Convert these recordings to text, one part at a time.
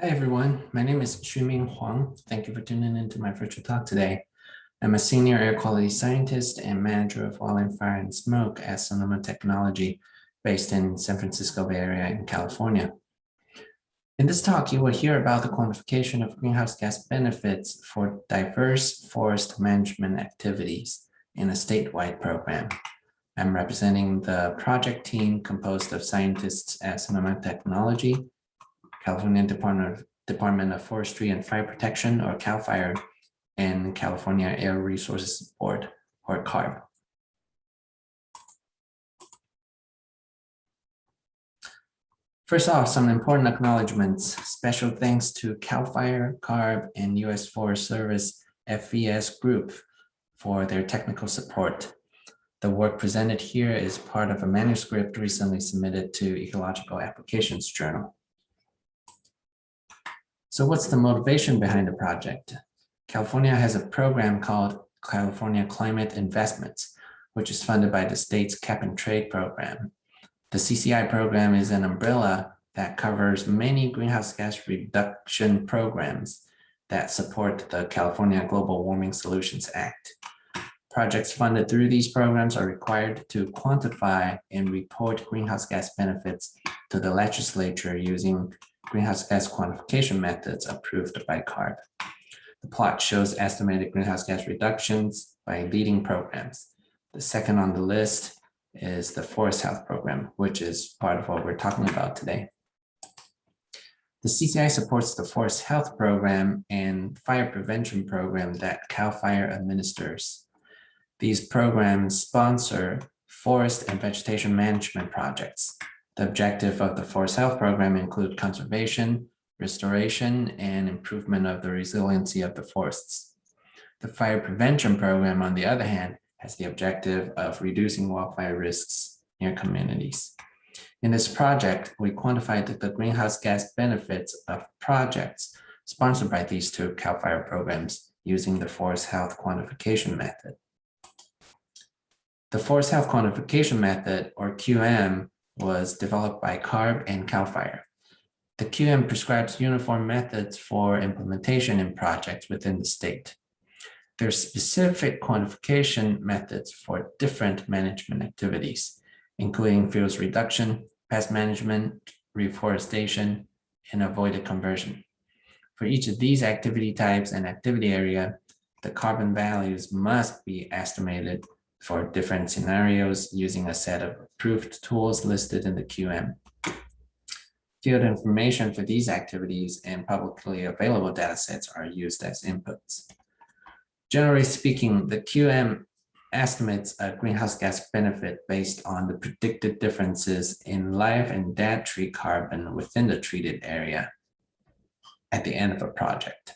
Hi everyone, my name is ShihMing Huang. Thank you for tuning into my virtual talk today. I'm a senior air quality scientist and manager of wildland fire and smoke at Sonoma Technology, based in San Francisco Bay Area in California. In this talk, you will hear about the quantification of greenhouse gas benefits for diverse forest management activities in a statewide program. I'm representing the project team composed of scientists at Sonoma Technology, California Department of Forestry and Fire Protection, or CAL FIRE, and California Air Resources Board, or CARB. First off, some important acknowledgements. Special thanks to CAL FIRE, CARB, and U.S. Forest Service FVS Group for their technical support. The work presented here is part of a manuscript recently submitted to Ecological Applications Journal. So what's the motivation behind the project? California has a program called California Climate Investments, which is funded by the state's cap and trade program. The CCI program is an umbrella that covers many greenhouse gas reduction programs that support the California Global Warming Solutions Act. Projects funded through these programs are required to quantify and report greenhouse gas benefits to the legislature using greenhouse gas quantification methods approved by CARB. The plot shows estimated greenhouse gas reductions by leading programs. The second on the list is the Forest Health Program, which is part of what we're talking about today. The CCI supports the Forest Health Program and Fire Prevention Program that CAL FIRE administers. These programs sponsor forest and vegetation management projects. The objective of the Forest Health Program include conservation, restoration, and improvement of the resiliency of the forests. The Fire Prevention Program, on the other hand, has the objective of reducing wildfire risks near communities. In this project, we quantified the greenhouse gas benefits of projects sponsored by these two CAL FIRE programs using the Forest Health Quantification Method. The Forest Health Quantification Method, or QM, was developed by CARB and CAL FIRE. The QM prescribes uniform methods for implementation in projects within the state. There are specific quantification methods for different management activities, including fuels reduction, pest management, reforestation, and avoided conversion. For each of these activity types and activity area, the carbon values must be estimated for different scenarios using a set of approved tools listed in the QM. Field information for these activities and publicly available datasets are used as inputs. Generally speaking, the QM estimates a greenhouse gas benefit based on the predicted differences in live and dead tree carbon within the treated area at the end of a project.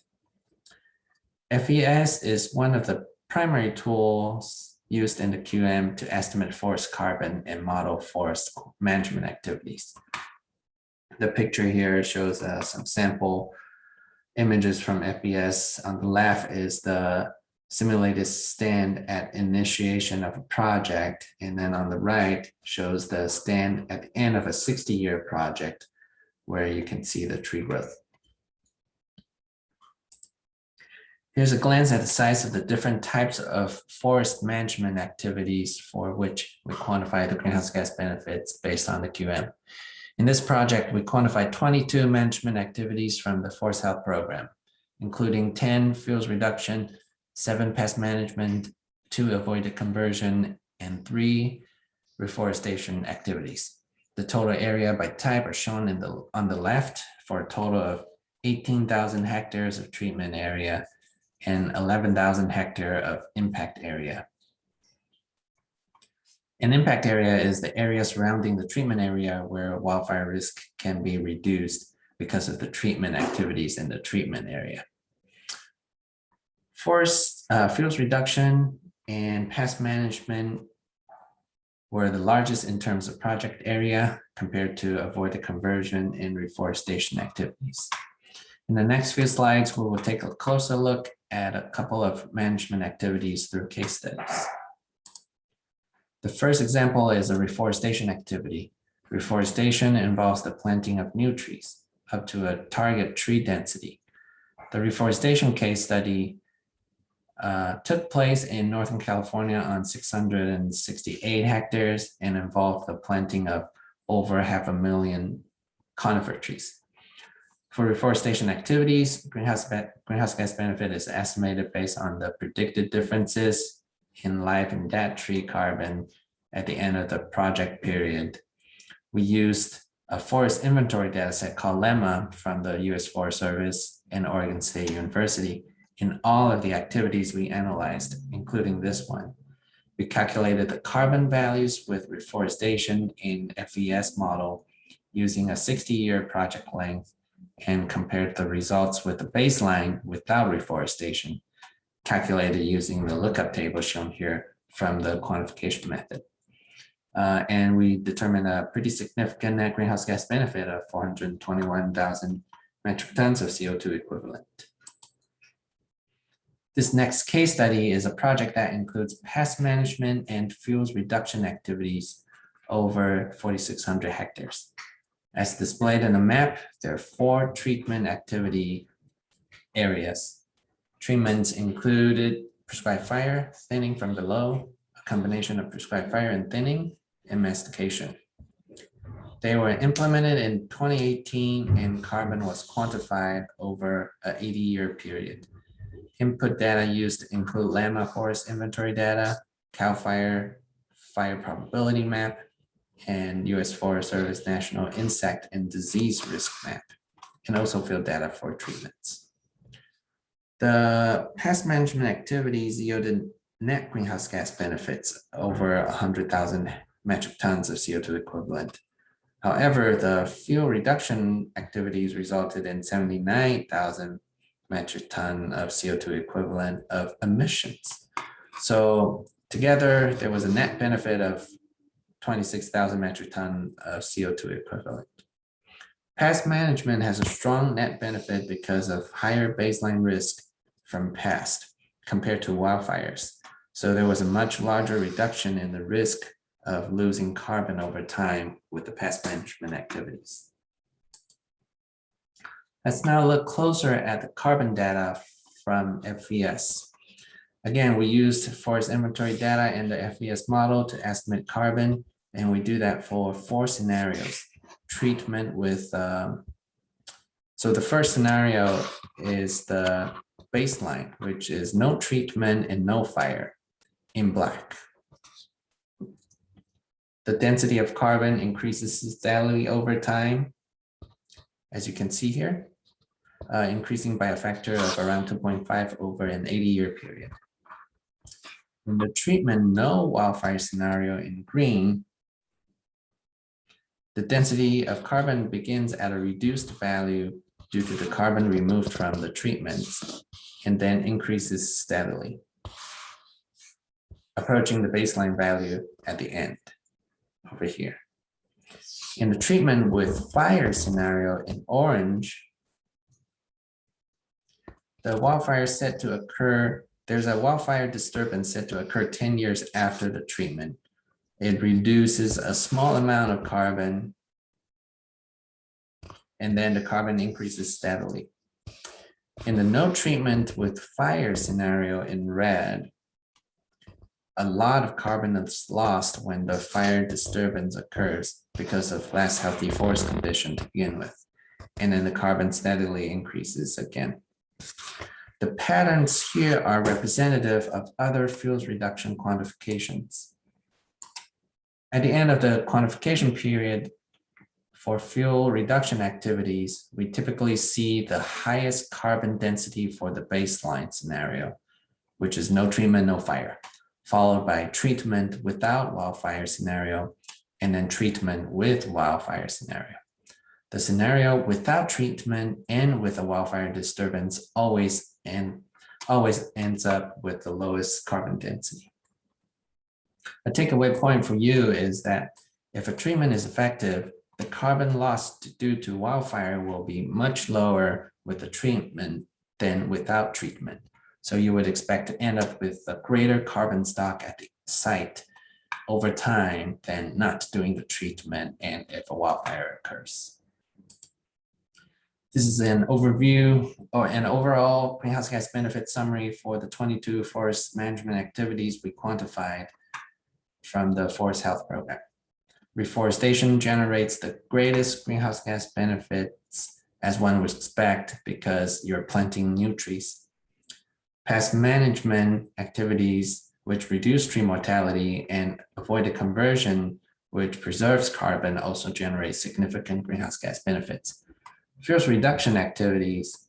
FES is one of the primary tools used in the QM to estimate forest carbon and model forest management activities. The picture here shows some sample images from FES. On the left is the simulated stand at initiation of a project, and then on the right shows the stand at the end of a 60-year project where you can see the tree growth. Here's a glance at the size of the different types of forest management activities for which we quantify the greenhouse gas benefits based on the QM. In this project, we quantified 22 management activities from the Forest Health Program, including 10 fuels reduction, 7 pest management, 2 avoided conversion, and 3 reforestation activities. The total area by type are shown on the left for a total of 18,000 hectares of treatment area and 11,000 hectares of impact area. An impact area is the area surrounding the treatment area where wildfire risk can be reduced because of the treatment activities in the treatment area. Forest fuels reduction and pest management were the largest in terms of project area compared to avoided conversion and reforestation activities. In the next few slides, we will take a closer look at a couple of management activities through case studies. The first example is a reforestation activity. Reforestation involves the planting of new trees. up to a target tree density. The reforestation case study took place in Northern California on 668 hectares and involved the planting of over 500,000 conifer trees. For reforestation activities, greenhouse gas benefit is estimated based on the predicted differences in live and dead tree carbon at the end of the project period. We used a forest inventory dataset called LEMMA from the US Forest Service and Oregon State University in all of the activities we analyzed, including this one. We calculated the carbon values with reforestation in FES model using a 60-year project length and compared the results with the baseline without reforestation, calculated using the lookup table shown here from the quantification method. And we determined a pretty significant net greenhouse gas benefit of 421,000 metric tons of CO2 equivalent. This next case study is a project that includes pest management and fuels reduction activities over 4,600 hectares. As displayed in the map, there are 4 treatment activity areas. Treatments included prescribed fire, thinning from below, a combination of prescribed fire and thinning, and mastication. They were implemented in 2018 and carbon was quantified over an 80-year period. Input data used include landmark forest inventory data, CAL FIRE, fire probability map, and US Forest Service National Insect and Disease Risk Map, and also field data for treatments. The pest management activities yielded net greenhouse gas benefits over 100,000 metric tons of CO2 equivalent. However, the fuel reduction activities resulted in 79,000 metric ton of CO2 equivalent of emissions. So together, there was a net benefit of 26,000 metric ton of CO2 equivalent. Pest management has a strong net benefit because of higher baseline risk from pest compared to wildfires. So there was a much larger reduction in the risk of losing carbon over time with the pest management activities. Let's now look closer at the carbon data from FES. Again, we used forest inventory data in the FES model to estimate carbon, and we do that for 4 scenarios. Treatment with, so the first scenario is the baseline, which is no treatment and no fire in black. The density of carbon increases steadily over time, as you can see here, increasing by a factor of around 2.5 over an 80-year period. In the treatment no wildfire scenario in green, the density of carbon begins at a reduced value due to the carbon removed from the treatments and then increases steadily, approaching the baseline value at the end over here. In the treatment with fire scenario in orange, the wildfire is said to occur, there's a wildfire disturbance said to occur 10 years after the treatment. It reduces a small amount of carbon, and then the carbon increases steadily. In the no treatment with fire scenario in red, a lot of carbon is lost when the fire disturbance occurs because of less healthy forest condition to begin with. And then the carbon steadily increases again. The patterns here are representative of other fuels reduction quantifications. At the end of the quantification period for fuel reduction activities, we typically see the highest carbon density for the baseline scenario, which is no treatment, no fire, followed by treatment without wildfire scenario, and then treatment with wildfire scenario. The scenario without treatment and with a wildfire disturbance always ends up with the lowest carbon density. A takeaway point for you is that if a treatment is effective, the carbon lost due to wildfire will be much lower with the treatment than without treatment. So you would expect to end up with a greater carbon stock at the site over time than not doing the treatment and if a wildfire occurs. This is an overview or an overall greenhouse gas benefit summary for the 22 forest management activities we quantified from the Forest Health Program. Reforestation generates the greatest greenhouse gas benefits, as one would expect, because you're planting new trees. Pest management activities, which reduce tree mortality and avoid the conversion, which preserves carbon, also generate significant greenhouse gas benefits. Fuels reduction activities,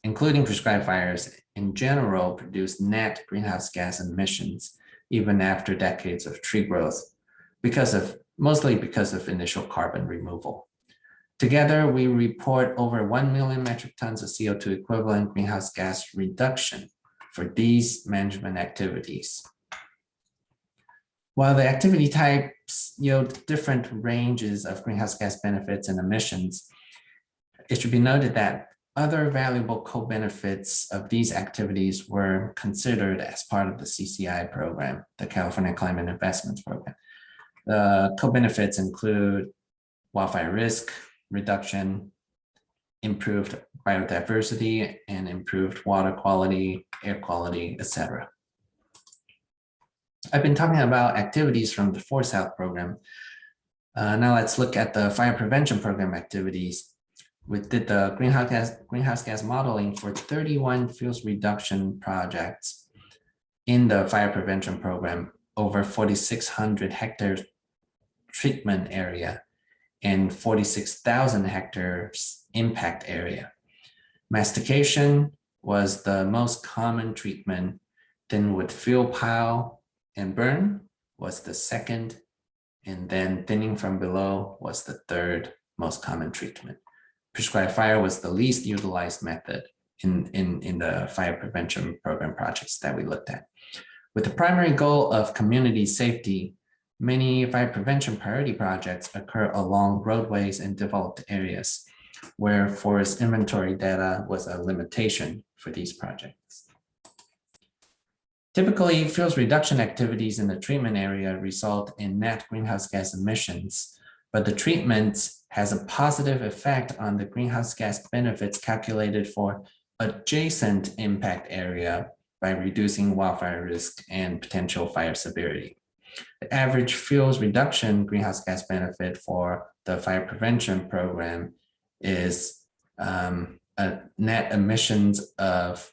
including prescribed fires, in general produce net greenhouse gas emissions even after decades of tree growth, mostly because of initial carbon removal. Together, we report over 1 million metric tons of CO2 equivalent greenhouse gas reduction for these management activities. While the activity types yield different ranges of greenhouse gas benefits and emissions, it should be noted that other valuable co-benefits of these activities were considered as part of the CCI program, the California Climate Investments Program. The co-benefits include wildfire risk reduction, improved biodiversity, and improved water quality, air quality, etc. I've been talking about activities from the Forest Health Program. Now let's look at the Fire Prevention Program activities. We did the greenhouse gas modeling for 31 fuels reduction projects in the Fire Prevention Program, over 4,600 hectares treatment area and 46,000 hectares impact area. Mastication was the most common treatment, then with fuel pile and burn was the second, and then thinning from below was the third most common treatment. Prescribed fire was the least utilized method in the fire prevention program projects that we looked at. With the primary goal of community safety, many fire prevention priority projects occur along roadways in developed areas, where forest inventory data was a limitation for these projects. Typically, fuels reduction activities in the treatment area result in net greenhouse gas emissions, but the treatment has a positive effect on the greenhouse gas benefits calculated for adjacent impact area by reducing wildfire risk and potential fire severity. The average fuels reduction greenhouse gas benefit for the fire prevention program is a net emissions of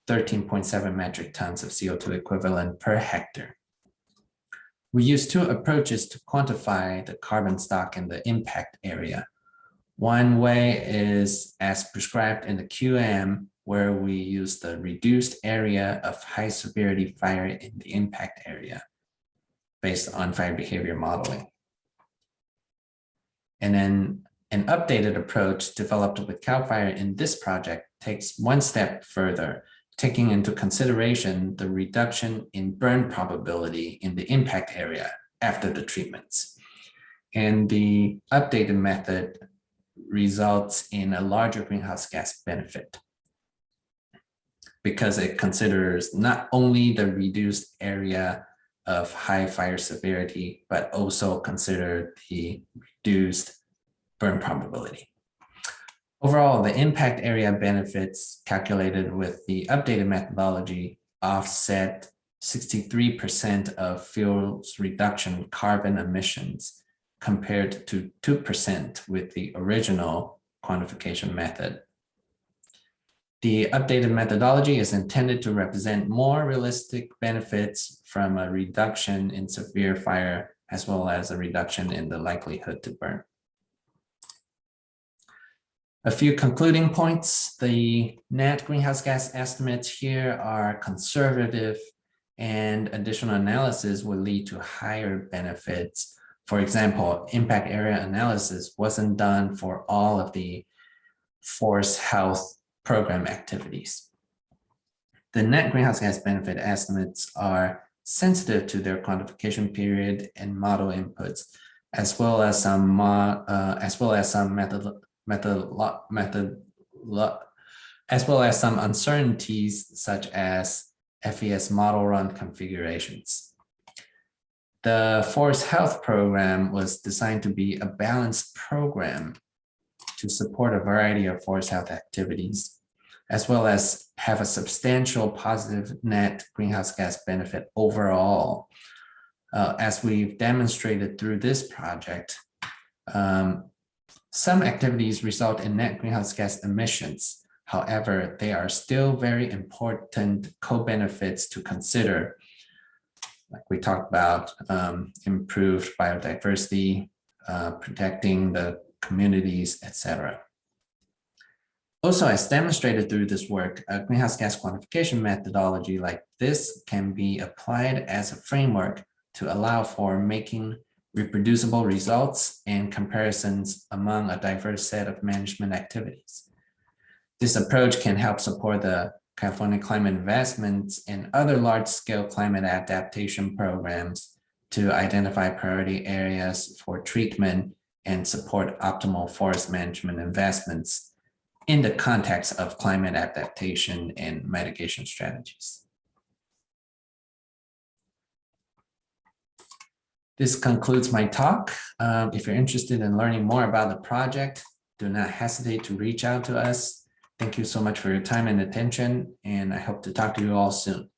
13.7 metric tons of CO2 equivalent per hectare. We use two approaches to quantify the carbon stock in the impact area. One way is as prescribed in the QM, where we use the reduced area of high severity fire in the impact area based on fire behavior modeling. And then an updated approach developed with CAL FIRE in this project takes one step further, taking into consideration the reduction in burn probability in the impact area after the treatments. And the updated method results in a larger greenhouse gas benefit because it considers not only the reduced area of high fire severity, but also consider the reduced burn probability. Overall, the impact area benefits calculated with the updated methodology offset 63% of fuels reduction carbon emissions compared to 2% with the original quantification method. The updated methodology is intended to represent more realistic benefits from a reduction in severe fire, as well as a reduction in the likelihood to burn. A few concluding points. The net greenhouse gas estimates here are conservative, and additional analysis will lead to higher benefits. For example, impact area analysis wasn't done for all of the forest health program activities. The net greenhouse gas benefit estimates are sensitive to their quantification period and model inputs, as well as some uncertainties such as FES model run configurations. The Forest Health Program was designed to be a balanced program to support a variety of forest health activities, as well as have a substantial positive net greenhouse gas benefit overall. As we've demonstrated through this project, some activities result in net greenhouse gas emissions. However, they are still very important co-benefits to consider. Like we talked about, improved biodiversity, protecting the communities, etc. Also, as demonstrated through this work, a greenhouse gas quantification methodology like this can be applied as a framework to allow for making reproducible results and comparisons among a diverse set of management activities. This approach can help support the California climate investments and other large-scale climate adaptation programs to identify priority areas for treatment and support optimal forest management investments in the context of climate adaptation and mitigation strategies. This concludes my talk. If you're interested in learning more about the project, do not hesitate to reach out to us. Thank you so much for your time and attention, and I hope to talk to you all soon.